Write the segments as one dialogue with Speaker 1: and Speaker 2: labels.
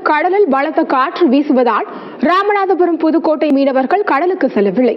Speaker 1: கடலில் பலத்த காற்று வீசுவதால் ராமநாதபுரம் புதுக்கோட்டை மீனவர்கள் கடலுக்கு செல்லவில்லை.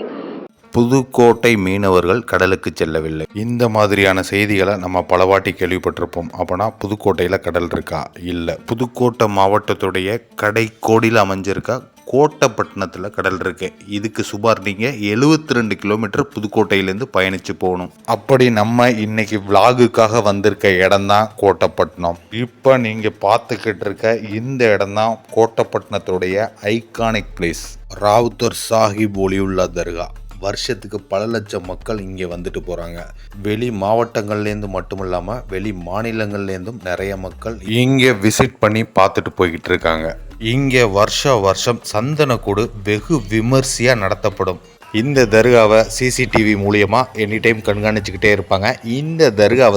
Speaker 2: புதுக்கோட்டை மீனவர்கள் கடலுக்கு செல்லவில்லை. இந்த மாதிரியான செய்திகளை நம்ம பலவாட்டி கேள்விப்பட்டிருப்போம். அப்போனா புதுக்கோட்டையில் கடல் இருக்கா? இல்லை. புதுக்கோட்டை மாவட்டத்துடைய கடைக்கோடியில் அமைஞ்சிருக்கா கோட்டப்பட்டினத்தில் கடல் இருக்கு. இதுக்கு சுமார் நீங்கள் 72 கிலோமீட்டர் புதுக்கோட்டையிலேருந்து பயணித்து போகணும். அப்படி நம்ம இன்னைக்கு விளாகுக்காக வந்திருக்க இடம் தான் கோட்டப்பட்டினம். இப்போ நீங்கள் பார்த்துக்கிட்டு இருக்க இந்த இடம் தான் கோட்டப்பட்டினத்துடைய ஐகானிக் பிளேஸ், ராவுத்தர் சாஹிப் ஒலியுல்லா தர்கா. வருஷத்துக்கு பல லட்சம் மக்கள் இங்கே வந்துட்டு போகிறாங்க. வெளி மாவட்டங்கள்லேருந்து மட்டும் இல்லாமல் வெளி மாநிலங்கள்லேருந்தும் நிறைய மக்கள் இங்கே விசிட் பண்ணி பார்த்துட்டு போய்கிட்டு இருக்காங்க. இங்கே வருஷம் சந்தனக்கூடு வெகு விமர்சையாக நடத்தப்படும். இந்த தர்காவை சிசிடிவி மூலியமாக எனி டைம் கண்காணிச்சுக்கிட்டே இருப்பாங்க. இந்த தர்கா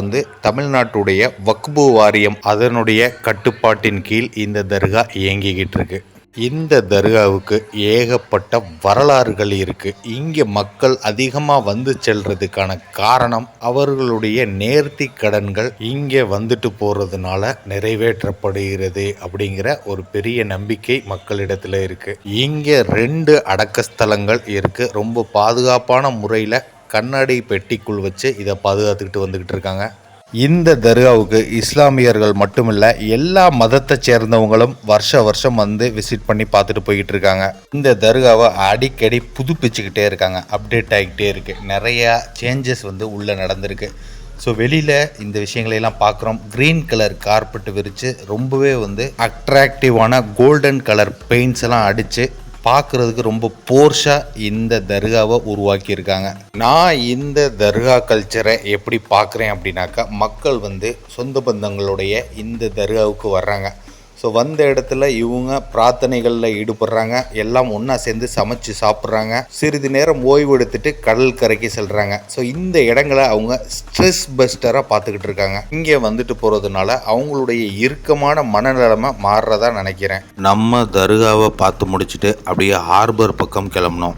Speaker 2: தமிழ்நாட்டுடைய வக்பு வாரியம் அதனுடைய கட்டுப்பாட்டின் கீழ் இந்த தர்கா இயங்கிக்கிட்டு இருக்கு. இந்த தர்காவுக்கு ஏகப்பட்ட வரலாறுகள் இருக்கு. இங்கே மக்கள் அதிகமாக வந்து செல்றதுக்கான காரணம் அவர்களுடைய நேர்த்தி கடன்கள் இங்கே வந்துட்டு போறதுனால நிறைவேற்றப்படுகிறது அப்படிங்கிற ஒரு பெரிய நம்பிக்கை மக்களிடத்துல இருக்கு. இங்கே 2 அடக்கஸ்தலங்கள் இருக்கு. ரொம்ப பாதுகாப்பான முறையில் கண்ணாடி பெட்டிக்குள் வச்சு இதை பாதுகாத்துக்கிட்டு வந்துக்கிட்டு இருக்காங்க. இந்த தர்காவுக்கு இஸ்லாமியர்கள் மட்டுமில்ல எல்லா மதத்தை சேர்ந்தவங்களும் வருஷம் வந்து விசிட் பண்ணி பார்த்துட்டு போய்கிட்டு இருக்காங்க. இந்த தர்காவை அடிக்கடி புதுப்பிச்சுக்கிட்டே இருக்காங்க, அப்டேட் ஆகிக்கிட்டே இருக்கு. நிறையா சேஞ்சஸ் உள்ளே நடந்திருக்கு. ஸோ வெளியில் இந்த விஷயங்களையெல்லாம் பார்க்குறோம். க்ரீன் கலர் கார்பெட் விரித்து ரொம்பவே அட்ராக்டிவான கோல்டன் கலர் பெயிண்ட்ஸ் எல்லாம் அடித்து பார்க்குறதுக்கு ரொம்ப போர்ஷாக இந்த தர்காவை உருவாக்கியிருக்காங்க. நான் இந்த தர்கா கல்ச்சரை எப்படி பார்க்குறேன் அப்படின்னாக்கா, மக்கள் சொந்த பந்தங்களுடைய இந்த தர்காவுக்கு வர்றாங்க. ஸோ வந்த இடத்துல இவங்க பிரார்த்தனைகளில் ஈடுபடுறாங்க. எல்லாம் ஒன்றா சேர்ந்து சமைச்சு சாப்பிட்றாங்க. சிறிது நேரம் ஓய்வு எடுத்துட்டு கடல் கரைக்கு செல்கிறாங்க. ஸோ இந்த இடங்களை அவங்க ஸ்ட்ரெஸ் பஸ்டராக பார்த்துக்கிட்டு இருக்காங்க. இங்கே வந்துட்டு போகிறதுனால அவங்களுடைய இறுக்கமான மனநிலைமை மாறுறதா நினைக்கிறேன். நம்ம தர்காவை பார்த்து முடிச்சுட்டு அப்படியே ஹார்பர் பக்கம் கிளம்பணும்.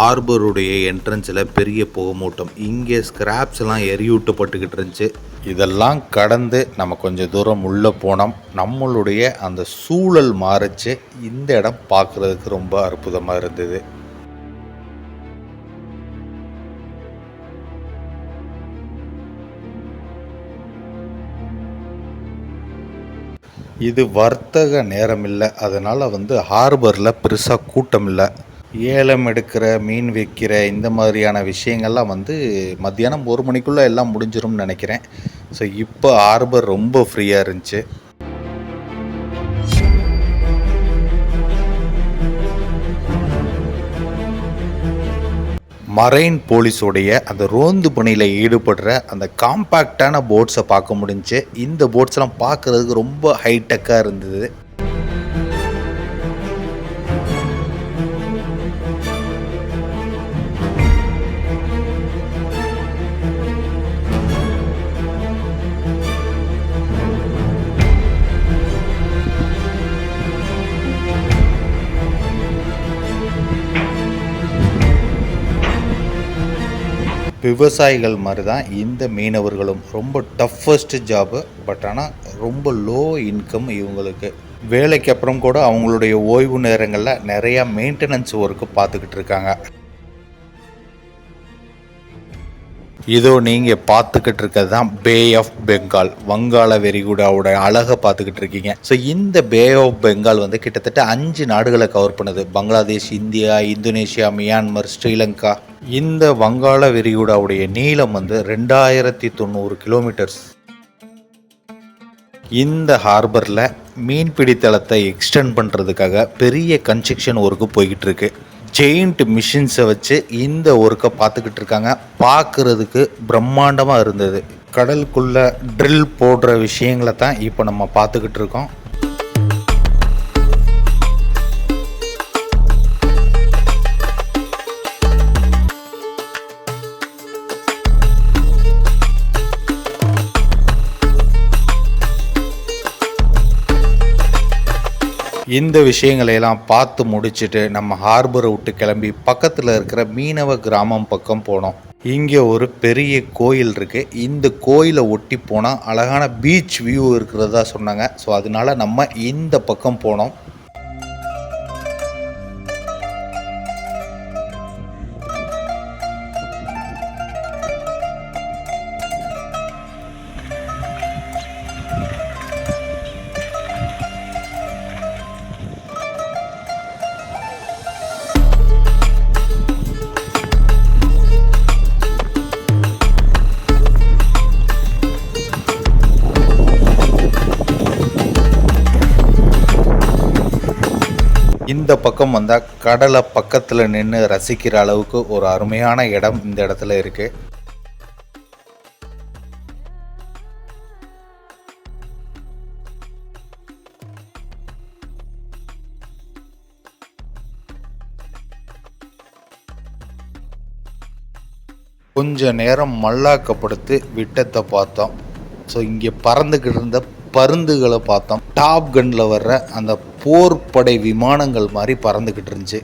Speaker 2: ஹார்பருடைய என்ட்ரன்ஸில் பெரிய புகைமூட்டம். இங்கே ஸ்கிராப்ஸ் எல்லாம் எரியூட்டப்பட்டுக்கிட்டு இருந்துச்சு. இதெல்லாம் கடந்து நம்ம கொஞ்சம் தூரம் உள்ளே போனோம். நம்மளுடைய அந்த சூழல் மாறிச்சு. இந்த இடம் பார்க்குறதுக்கு ரொம்ப அற்புதமாக இருந்தது. இது வர்த்தக நேரம் இல்லை, அதனால் ஹார்பரில் பெருசாக கூட்டம் இல்லை. ஏலம் எடுக்கிற, மீன் விற்கிற இந்த மாதிரியான விஷயங்கள்லாம் மத்தியானம் 1 மணிக்குள்ளே எல்லாம் முடிஞ்சிரும்னு நினைக்கிறேன். ஸோ இப்போ ஹார்பர் ரொம்ப ஃப்ரீயாக இருந்துச்சு. மரைன் போலீஸோடைய அந்த ரோந்து பணியில் ஈடுபடுற அந்த காம்பேக்டான போட்ஸை பார்க்க முடிஞ்சுச்சு. இந்த போட்ஸ்லாம் பார்க்குறதுக்கு ரொம்ப ஹைடெக்காக இருந்தது. விவசாயிகள் மாதிரி தான் இந்த மீனவர்களும். ரொம்ப டஃபஸ்ட் ஜாபு, பட் ஆனால் ரொம்ப லோ இன்கம் இவங்களுக்கு. வேலைக்கு அப்புறம் கூட அவங்களுடைய ஓய்வு நேரங்களில் நிறையா மெயின்டெனன்ஸ் ஒர்க்கு பார்த்துக்கிட்டு இருக்காங்க. இதோ நீங்கள் பார்த்துக்கிட்டு இருக்கிறது தான் பே ஆஃப் பெங்கால், வங்காள விரிகுடாவோட அழகை பார்த்துக்கிட்டு இருக்கீங்க. ஸோ இந்த பே ஆஃப் பெங்கால் கிட்டத்தட்ட 5 நாடுகளை கவர் பண்ணுது. Bangladesh, India, Indonesia, Myanmar, Sri Lanka. இந்த வங்காள விரிகுடாவுடைய நீளம் 2090 கிலோமீட்டர்ஸ். இந்த ஹார்பரில் மீன்பிடி தளத்தை எக்ஸ்டெண்ட் பண்ணுறதுக்காக பெரிய கன்ஸ்ட்ரக்ஷன் ஒர்க்கு போய்கிட்டு இருக்கு. ஜெயிண்ட் மிஷின்ஸை வச்சு இந்த ஒர்க்கை பார்த்துக்கிட்டு இருக்காங்க. பார்க்குறதுக்கு பிரம்மாண்டமாக இருந்தது. கடலுக்குள்ளே ட்ரில் போடுற விஷயங்களை தான் இப்போ நம்ம பார்த்துக்கிட்டு இருக்கோம். இந்த விஷயங்களையெல்லாம் பார்த்து முடிச்சுட்டு நம்ம ஹார்பரை விட்டு கிளம்பி பக்கத்தில் இருக்கிற மீனவ கிராமம் பக்கம் போனோம். இங்கே ஒரு பெரிய கோயில் இருக்குது. இந்த கோயிலை ஒட்டி போனால் அழகான பீச் வியூ இருக்கிறதா சொன்னாங்க. ஸோ அதனால நம்ம இந்த பக்கம் போனோம். இந்த பக்கம் வந்தால் கடலை பக்கத்தில் நின்று ரசிக்கிற அளவுக்கு ஒரு அருமையான இடம் இந்த இடத்துல இருக்கு. கொஞ்ச நேரம் மல்லாக்கப்படுத்தி விட்டத்தை பார்த்தோம். ஸோ இங்கே பறந்துக்கிட்டு இருந்த பருந்துகளை பார்த்தோம். டாப் கன்னில் வர்ற அந்த போர்ப்படை விமானங்கள் மாதிரி பறந்துக்கிட்டு இருந்துச்சு.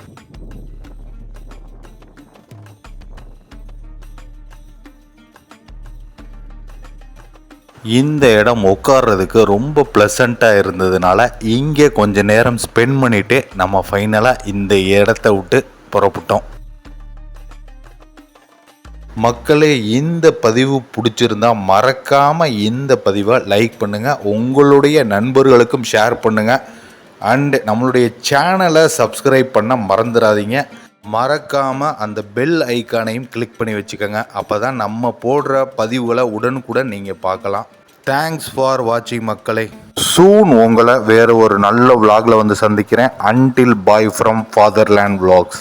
Speaker 2: இந்த இடம் உட்கார்றதுக்கு ரொம்ப ப்ளசண்ட்டாக இருந்ததுனால இங்கே கொஞ்ச நேரம் ஸ்பெண்ட் பண்ணிவிட்டு நம்ம ஃபைனலாக இந்த இடத்த விட்டு புறப்பட்டோம். மக்களே, இந்த பதிவு பிடிச்சிருந்தா மறக்காமல் இந்த பதிவை லைக் பண்ணுங்கள், உங்களுடைய நண்பர்களுக்கும் ஷேர் பண்ணுங்கள். அண்டு நம்மளுடைய சேனலை சப்ஸ்கிரைப் பண்ண மறந்துடாதீங்க. மறக்காமல் அந்த பெல் ஐக்கானையும் கிளிக் பண்ணி வச்சுக்கோங்க. அப்போ தான் நம்ம போடுற பதிவுகளை உடனுக்குடன் நீங்கள் பார்க்கலாம். தேங்க்ஸ் ஃபார் வாட்சிங் மக்களே. சூன் உங்களை வேறு ஒரு நல்ல vlogல வந்து சந்திக்கிறேன். Until bye from fatherland vlogs.